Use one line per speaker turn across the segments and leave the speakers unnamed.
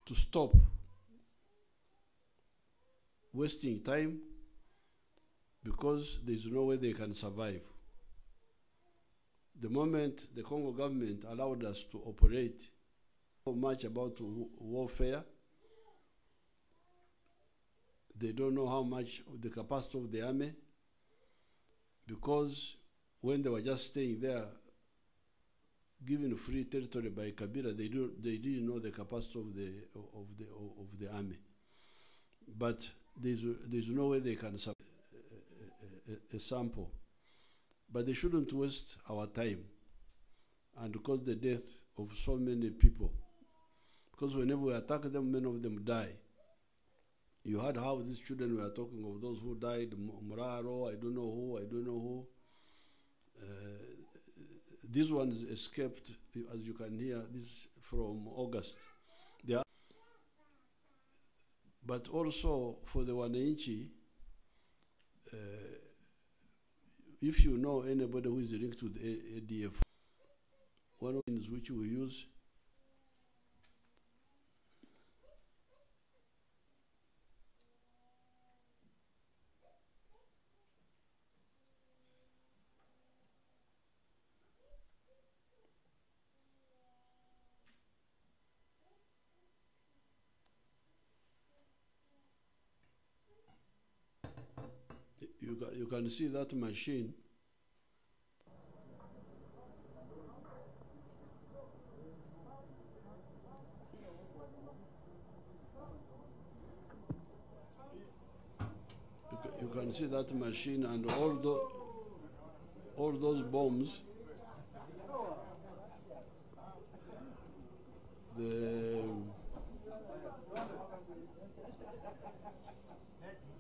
to stop wasting time, because there's no way they can survive. The moment the Congo government allowed us to operate, so much about warfare, they don't know how much the capacity of the army, because when they were just staying there, given free territory by Kabila, they didn't know the capacity of the army. But there's no way they can survive a sample. But they shouldn't waste our time and cause the death of so many people. Because whenever we attack them, many of them die. You heard how these children were talking of those who died, Muraro, I don't know who. These ones escaped, as you can hear, this from August. But also for the Wananchi, if you know anybody who is linked to the ADF, one of the things which we use you can see that machine. You can see that machine and all those bombs.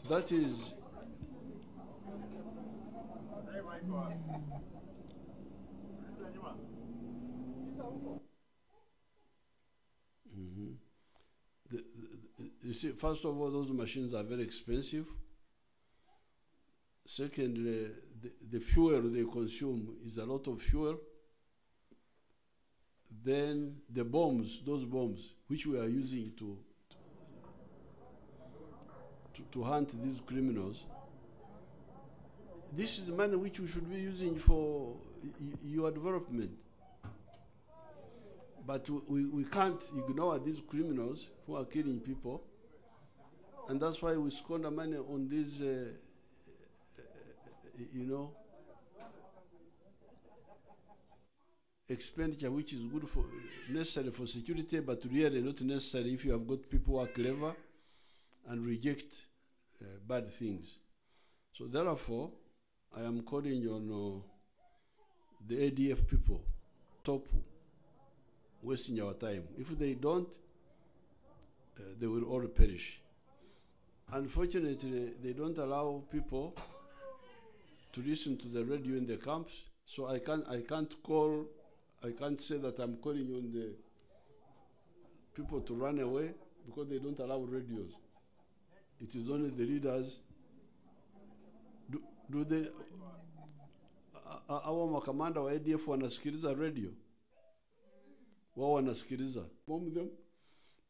That is you see, first of all, those machines are very expensive. Secondly, the fuel they consume is a lot of fuel. Then the bombs, those bombs, which we are using to hunt these criminals, this is the money which we should be using for your development. But we can't ignore these criminals who are killing people. And that's why we squander money on these, expenditure, which is good for, necessary for security, but really not necessary if you have got people who are clever and reject bad things. So therefore, I am calling on the ADF people, stop wasting our time. If they don't, they will all perish. Unfortunately, they don't allow people to listen to the radio in the camps, so I can't say that I'm calling on the people to run away, because they don't allow radios. It is only the leaders. Do they? Our makamanda wa ADF wanasikiliza radio? Wao wanasikiliza. Bomb them.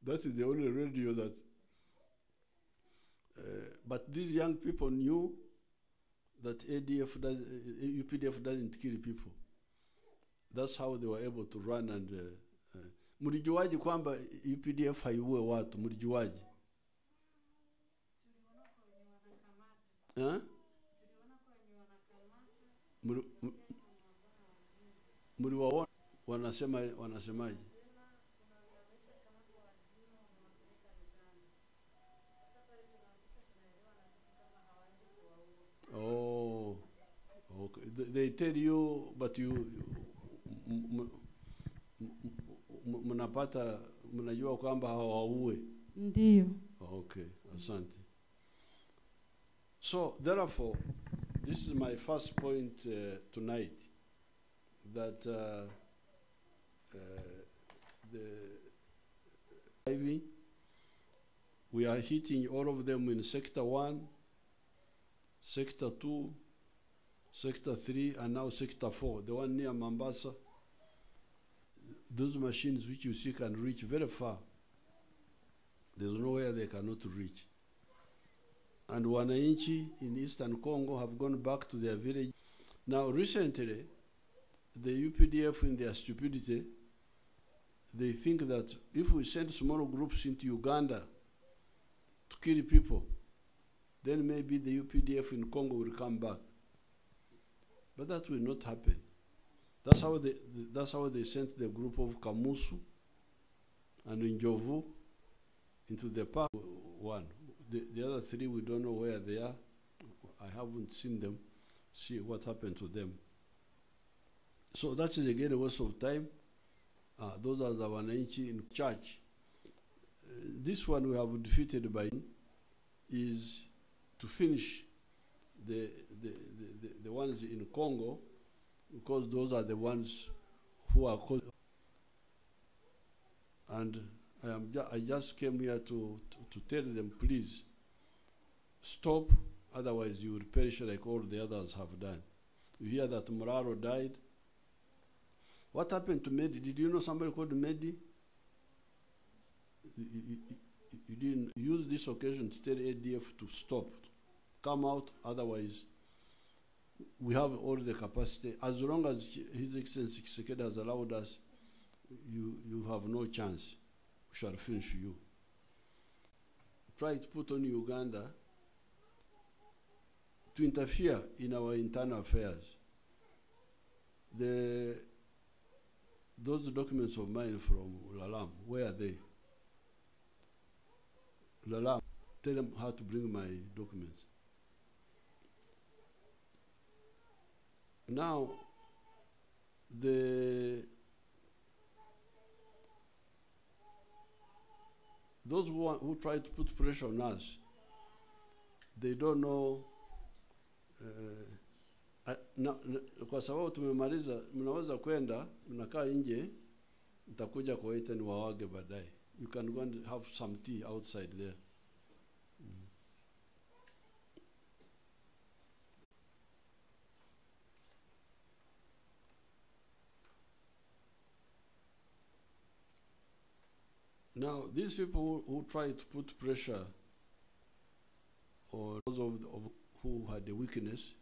That is the only radio that. But these young people knew that UPDF doesn't kill people. That's how they were able to run and. Mlijuaje kwamba UPDF haiue watu? Mlijuaje? Mliwaona wanasemaje? Oh, okay. They tell you, but you mnajua kwamba hawaue.
Ndiyo.
Okay, asante. So therefore, this is my first point tonight, that we are hitting all of them in Sector 1, Sector 2, Sector 3, and now Sector 4, the one near Mombasa. Those machines which you see can reach very far. There's nowhere they cannot reach. And Wananchi in Eastern Congo have gone back to their village. Now, recently, the UPDF, in their stupidity, they think that if we send small groups into Uganda to kill people, then maybe the UPDF in Congo will come back. But that will not happen. That's how they sent the group of Kamusu and Njovu into the park. One. The other three, we don't know where they are. I haven't seen them. See what happened to them. So that is again a waste of time. Those are the Wananchi in church. This one we have defeated by is to finish the ones in Congo, because those are the ones who are causing. And I just came here to tell them, please stop, otherwise you will perish like all the others have done. You hear that Muraro died. What happened to Medi? Did you know somebody called Medi? You didn't use this occasion to tell ADF to stop, come out, otherwise we have all the capacity. As long as His Excellency Tshisekedi has allowed us, you have no chance. We shall finish you. Try to put on Uganda to interfere in our internal affairs. Those documents of mine from Lalam, where are they? Lalam, tell them how to bring my documents. Now, those who try to put pressure on us, they don't know. Kwa sababu tumemaliza, mnaweza kwenda, mnakaa nje, nitakuja kuwaita niwawage baadaye. You can go and have some tea outside there. Now, these people who try to put pressure on those who had a weakness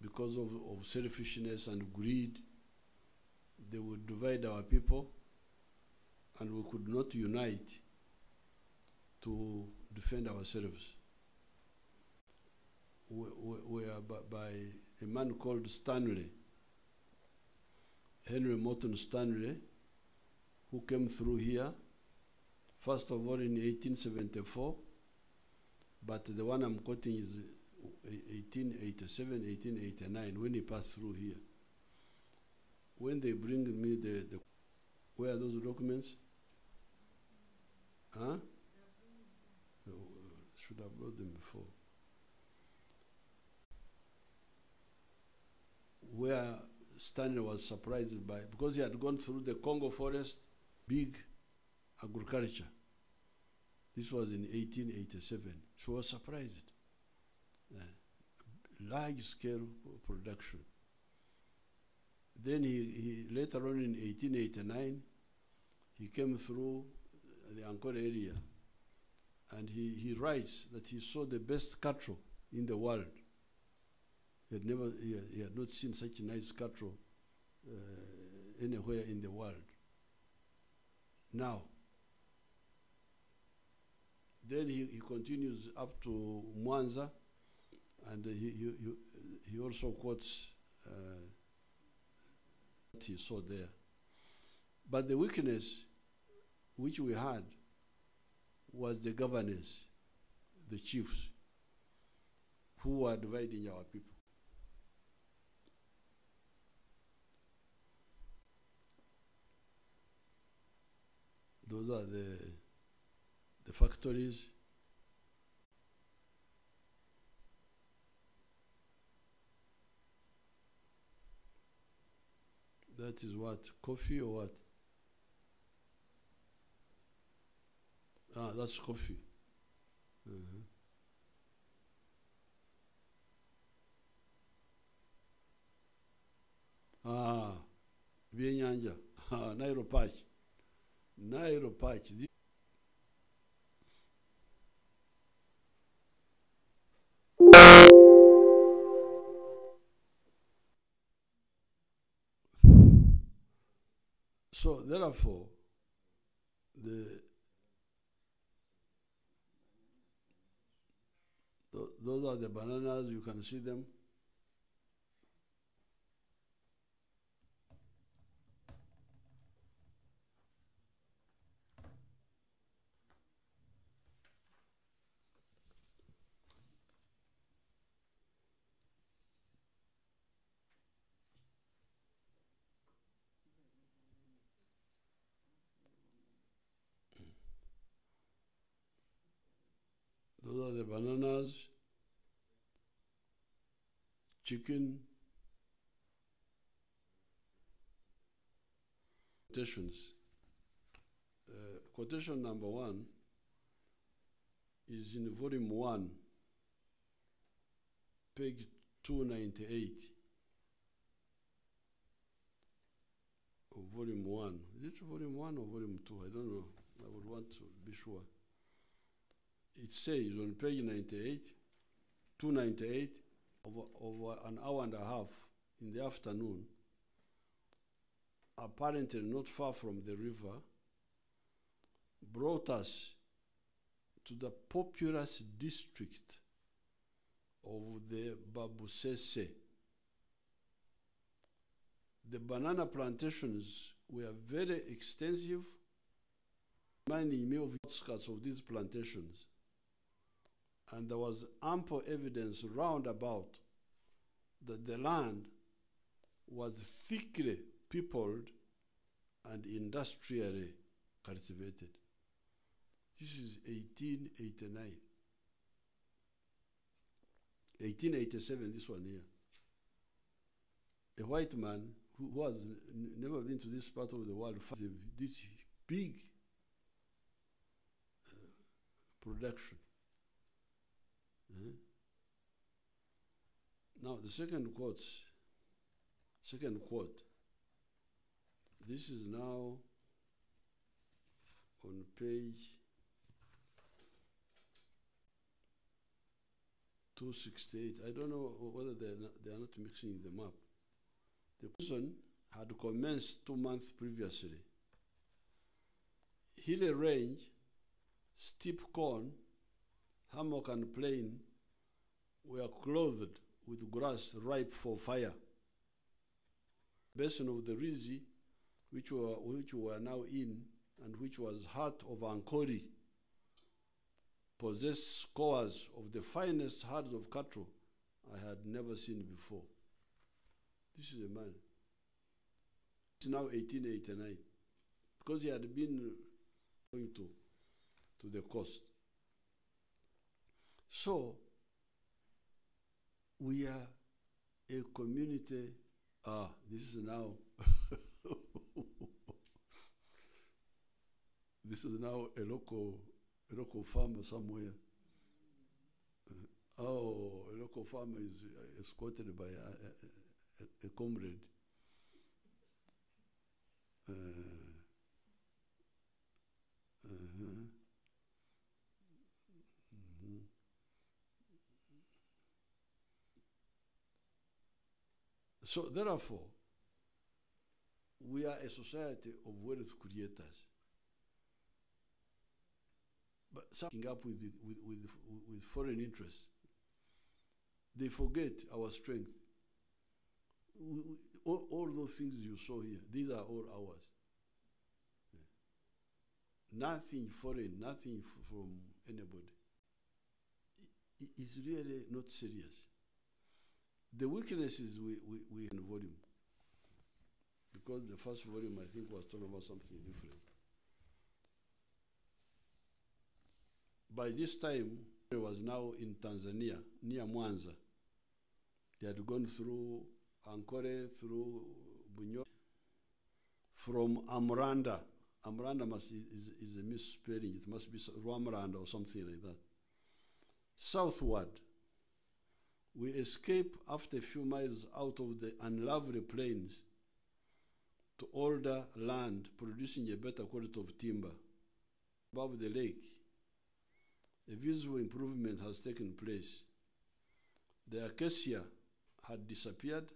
because of selfishness and greed, they would divide our people, and we could not unite to defend ourselves. We are by a man called Stanley, Henry Morton Stanley, who came through here, first of all in 1874, but the one I'm quoting is 1887, 1889, when he passed through here. When they bring me where are those documents? Huh? Should have brought them before. Where Stanley was surprised by, because he had gone through the Congo forest, big agriculture. This was in 1887. So he was surprised. Large scale production. Then he later on in 1889, he came through the Ankole area, and he writes that he saw the best cattle in the world. He had not seen such nice cattle anywhere in the world. Now, then he continues up to Mwanza, and he also quotes what he saw there. But the weakness which we had was the governance, the chiefs, who were dividing our people. Those are the factories. That is what? Coffee or what? Ah, that's coffee. Ah, Bienyanja. Nairo Patch. Nairo Patch. So therefore, those are the bananas. You can see them. Those are the bananas, chicken, quotations. Quotation number 1 is in volume 1, page 298 of volume 1. Is it volume 1 or volume 2? I don't know. I would want to be sure. It says on page 98, 298, over an hour and a half in the afternoon, apparently not far from the river, brought us to the populous district of the Babusese. The banana plantations were very extensive, reminding me of the outskirts of these plantations. And there was ample evidence round about that the land was thickly peopled and industrially cultivated. This is 1889. 1887, this one here. A white man who has never been to this part of the world finds this big production. Now the second quote, this is now on page 268. I don't know whether they are not mixing them up. The person had commenced 2 months previously. Hilly range, steep cone, hammock and plain were clothed with grass ripe for fire. Basin of the Rizi, which we were now in, and which was heart of Ankori, possessed scores of the finest herds of cattle I had never seen before. This is a man. It's now 1889, because he had been going to the coast. So, we are a community. This is now this is now a local farmer somewhere. A local farmer is escorted by a comrade. So therefore, we are a society of wealth creators. But something up with foreign interests. They forget our strength. All those things you saw here, these are all ours. Nothing foreign, nothing from anybody. It's really not serious. The weaknesses we in volume, because the first volume I think was talking about something different. By this time, he was now in Tanzania, near Mwanza. They had gone through Ankole, through Bunyo, from Amranda. Amranda is a misspelling. It must be Rwamranda or something like that. Southward, we escape after a few miles out of the unlovely plains to older land producing a better quality of timber. Above the lake, a visible improvement has taken place. The acacia had disappeared,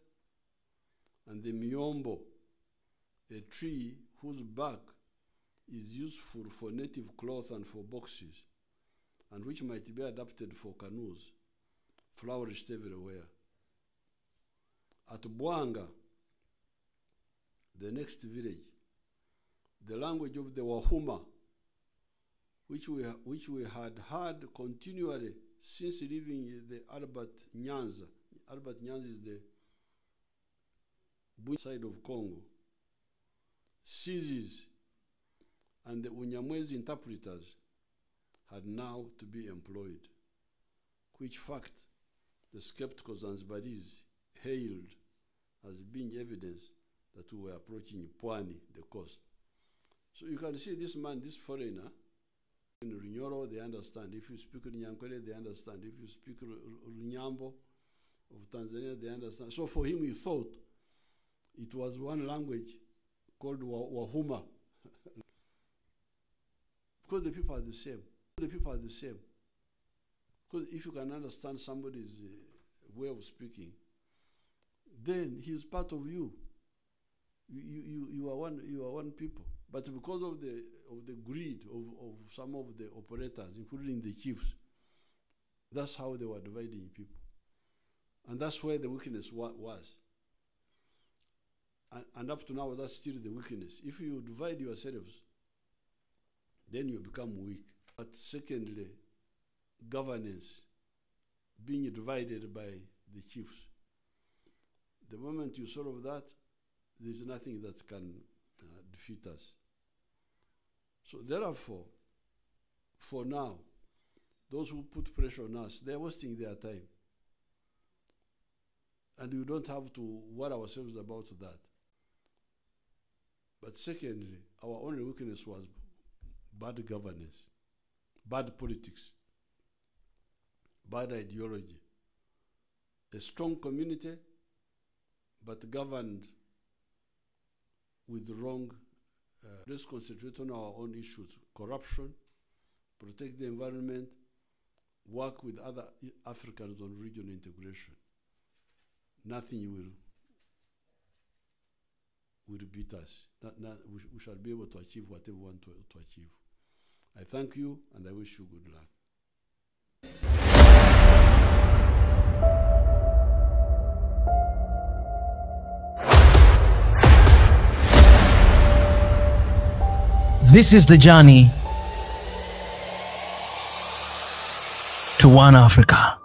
and the miombo, a tree whose bark is useful for native cloth and for boxes, and which might be adapted for canoes, flourished everywhere. At Bwanga, the next village, the language of the Wahuma, which we had heard continually since leaving the Albert Nyanza. Albert Nyanza is the Bunya side of Congo, ceases, and the Unyamwezi interpreters had now to be employed, which fact the skeptical Zanzibaris hailed as being evidence that we were approaching Pwani, the coast. So you can see this man, this foreigner, in Runyoro, they understand. If you speak Runyankwere, they understand. If you speak Runyambo of Tanzania, they understand. So for him, he thought it was one language called Wahuma. Because the people are the same. The people are the same. Because if you can understand somebody's way of speaking, then he's part of you. You are one people. But because of the greed of some of the operators, including the chiefs, that's how they were dividing people. And that's where the weakness was. And up to now, that's still the weakness. If you divide yourselves, then you become weak. But secondly, governance, being divided by the chiefs. The moment you solve that, there's nothing that can defeat us. So therefore, for now, those who put pressure on us, they're wasting their time. And we don't have to worry ourselves about that. But secondly, our only weakness was bad governance, bad politics, bad ideology. A strong community, but governed with the wrong. Let's concentrate on our own issues: corruption, protect the environment, work with other Africans on regional integration. Nothing will beat us. We shall be able to achieve whatever we want to achieve. I thank you, and I wish you good luck.
This is the journey to One Africa.